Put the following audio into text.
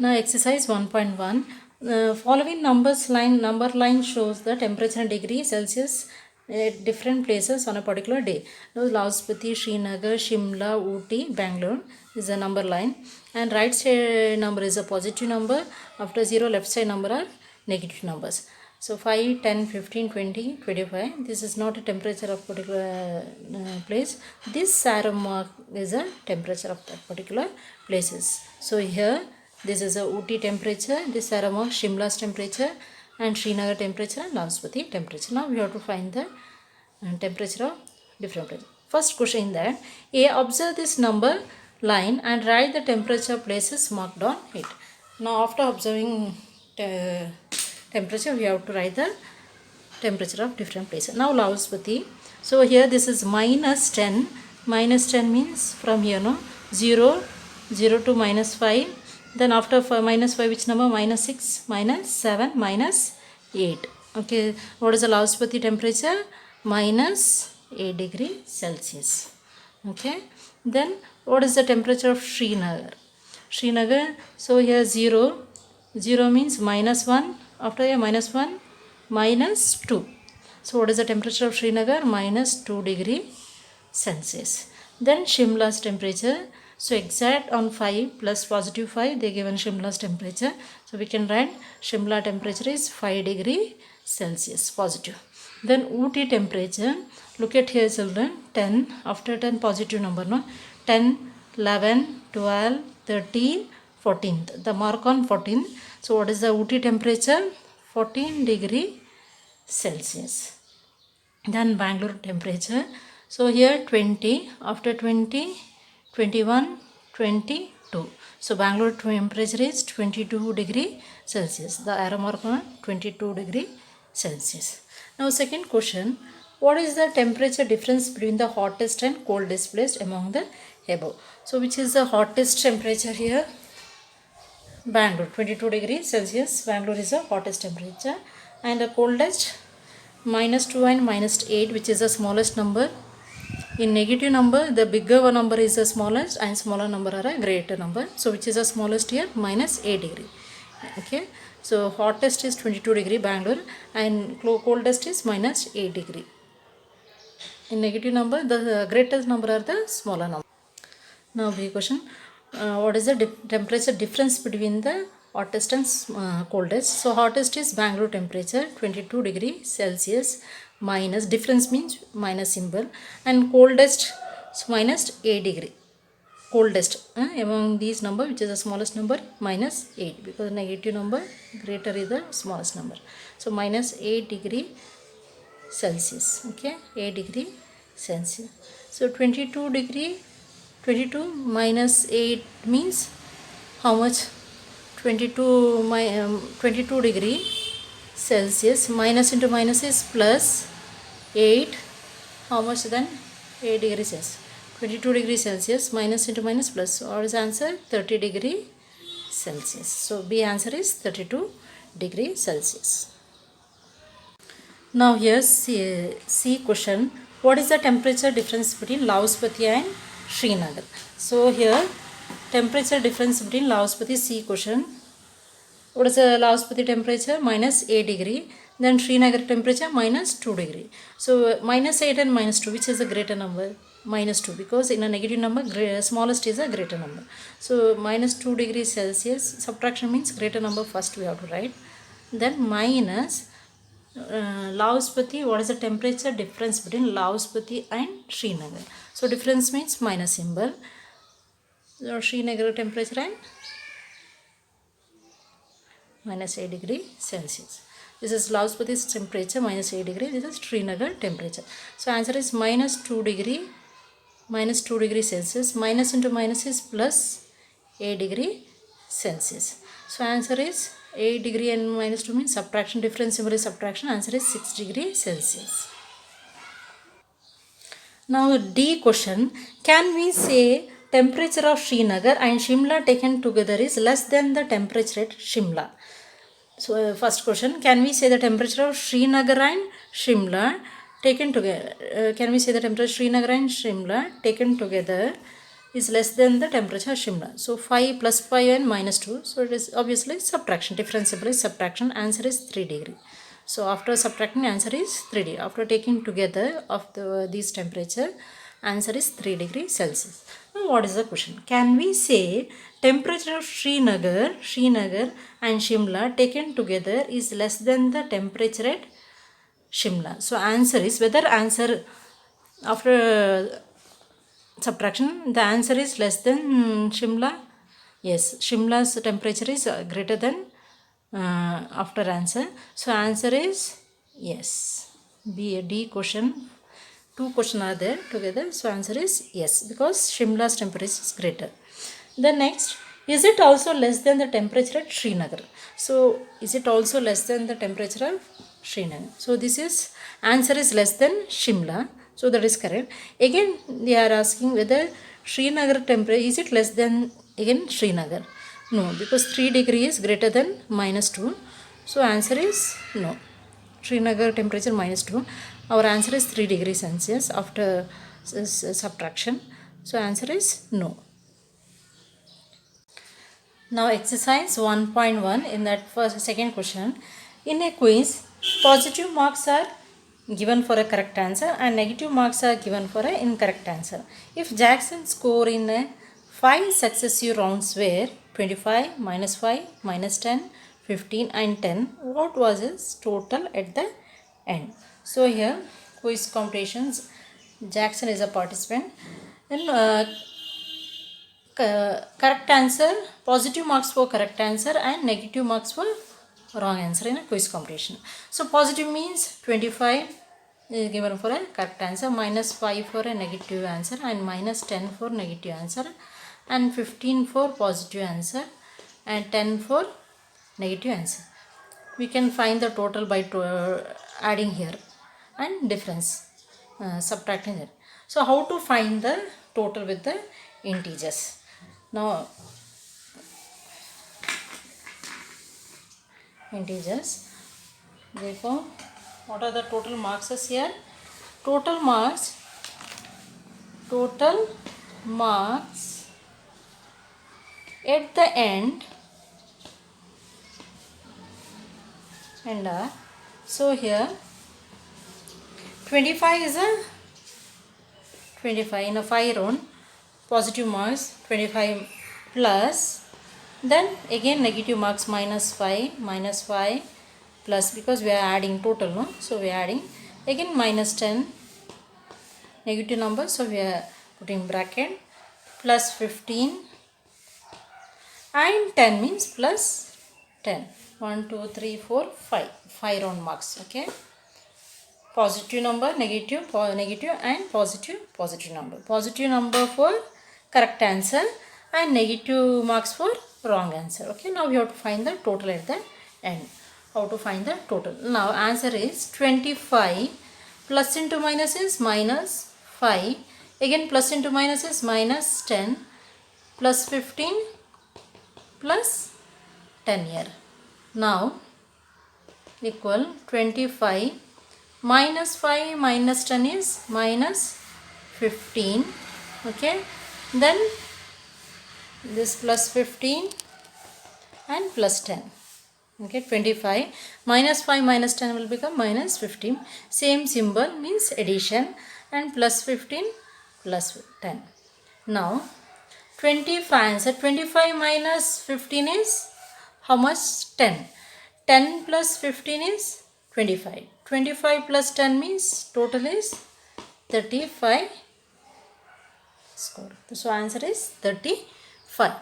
Now exercise 1.1. Following number line shows the temperature in degree Celsius at different places on a particular day. Now Lauspati, Srinagar, Shimla, Ooty, Bangalore is a number line, and right side number is a positive number. After 0, left side number are negative numbers. So 5, 10, 15, 20, 25. This is not a temperature of particular place. This arrow mark is a temperature of that particular places. So here this is a Ooty temperature, this arrow mark Shimla's temperature, and Srinagar temperature and Lauspati temperature. Now we have to find the temperature of different places. First question in that, A, observe this number line and write the temperature places marked on it. Now after observing temperature, we have to write the temperature of different places. Now Lauspati. So here this is minus 10. Minus 10 means from here, no? 0, 0 to minus 5. Then after minus 5, which number? Minus 6, minus 7, minus 8. Okay, what is the Lauspati temperature? Minus 8 degree Celsius. Okay, then what is the temperature of Srinagar? Srinagar, so here 0, 0 means minus 1. After here minus 1, minus 2. So what is the temperature of Srinagar? Minus 2 degree Celsius. Then Shimla's temperature. So exact on 5 plus positive 5, they given Shimla's temperature. So we can write Shimla temperature is 5 degree Celsius positive. Then Ooty temperature, look at here children, 10, after 10 positive number, no? 10, 11, 12, 13, 14th. The mark on 14. So what is the Ooty temperature? 14 degree Celsius. Then Bangalore temperature. So here 20, after 20, 21, 22. So Bangalore temperature is 22 degree Celsius. The arrow mark on 22 degree Celsius. Now second question, what is the temperature difference between the hottest and coldest place among the above? So which is the hottest temperature here? Bangalore, 22 degree Celsius. Bangalore is the hottest temperature. And the coldest, minus 2 and minus 8, which is the smallest number. In negative number, the bigger one number is the smallest and smaller number are a greater number. So which is the smallest here? Minus 8 degree. Okay. So hottest is 22 degree Bangalore and coldest is minus 8 degree. In negative number, the greatest number are the smaller number. Now the question, what is the temperature difference between the hottest and coldest? So hottest is Bangalore temperature 22 degree Celsius, minus, difference means minus symbol, and coldest minus 8 degree. Coldest among these number, which is the smallest number? Minus 8, because negative number greater is the smallest number. So minus 8 degree Celsius. Okay, 8 degree Celsius. So 22 degree, 22 minus 8 means how much? 22 degree Celsius. Minus into minus is plus 8. How much then? 8 degrees Celsius. 22 degrees Celsius minus into minus plus. What is the answer? 30 degree Celsius. So B answer is 32 degree Celsius. Now here C question. What is the temperature difference between Lauspati and Srinagar? So here temperature difference between Lauspati, C question. What is the Lauspati temperature? Minus 8 degree. Then Srinagar temperature minus 2 degree. So minus 8 and minus 2, which is the greater number? Minus 2, because in a negative number, smallest is a greater number. So minus 2 degrees Celsius, subtraction means greater number first we have to write. Then minus Lauspati, what is the temperature difference between Lauspati and Srinagar? So difference means minus symbol. So Srinagar temperature and minus 8 degree Celsius. This is Lauspati's temperature minus 8 degree. This is Srinagar temperature. So answer is minus 2 degree Celsius. Minus into minus is plus 8 degree Celsius. So answer is 8 degree and minus 2 means subtraction. Difference symbol is subtraction. Answer is 6 degree Celsius. Now D question. Can we say temperature of Srinagar and Shimla taken together is less than the temperature at Shimla? So first question, can we say the temperature of Srinagar and Shimla taken together? Can we say the temperature of Srinagar and Shimla taken together is less than the temperature of Shimla. So 5 plus 5 and minus 2. So it is obviously subtraction. Differentiable is subtraction. Answer is 3 degree. So after subtracting, answer is 3 degree. After taking together of these temperature, answer is 3 degree Celsius. Now what is the question? Can we say temperature of Srinagar and Shimla taken together is less than the temperature at Shimla? So answer is, whether answer after subtraction, the answer is less than Shimla. Yes, Shimla's temperature is greater than after answer. So answer is yes. D question. Two questions are there together. So answer is yes, because Shimla's temperature is greater. The next, is it also less than the temperature at Srinagar? So is it also less than the temperature of Srinagar? So this is, answer is less than Shimla. So that is correct. Again they are asking whether Srinagar temperature, is it less than again Srinagar? No, because 3 degree is greater than minus 2. So answer is no. Srinagar temperature minus 2. Our answer is 3 degrees Celsius after subtraction. So answer is no. Now exercise 1.1, in that second question. In a quiz, positive marks are given for a correct answer and negative marks are given for an incorrect answer. If Jackson's score in 5 successive rounds were 25, minus 5, minus 10, 15 and 10, what was his total at the end? So here quiz competitions, Jackson is a participant. Then correct answer, positive marks for correct answer and negative marks for wrong answer in a quiz competition. So positive means 25 is given for a correct answer, minus 5 for a negative answer and minus 10 for negative answer and 15 for positive answer and 10 for negative answer. We can find the total by adding here and difference, subtracting it. So how to find the total with the integers? Now integers, therefore what are the total marks here? Total marks at the end and are, so here 25 is a 25 in a 5 round, positive marks 25 plus, then again negative marks minus 5 plus, because we are adding total, no? So we are adding again minus 10 negative number, so we are putting bracket, plus 15 and 10 means plus 10. 1 2 3 4 5 round marks. Okay, positive number, negative and positive number for correct answer and negative marks for wrong answer. Okay, now we have to find the total at the end. How to find the total? Now answer is 25 plus into minus is minus 5, again plus into minus is minus 10 plus 15 plus 10 here. Now equal 25 minus 5 minus 10 is minus 15. Okay, then this plus 15 and plus 10. Okay, 25 minus 5 minus 10 will become minus 15. Same symbol means addition, and plus 15 plus 10. Now 25 answer, 25 minus 15 is how much? 10. 10 plus 15 is 25. 25 plus 10 means total is 35 score. So answer is 35.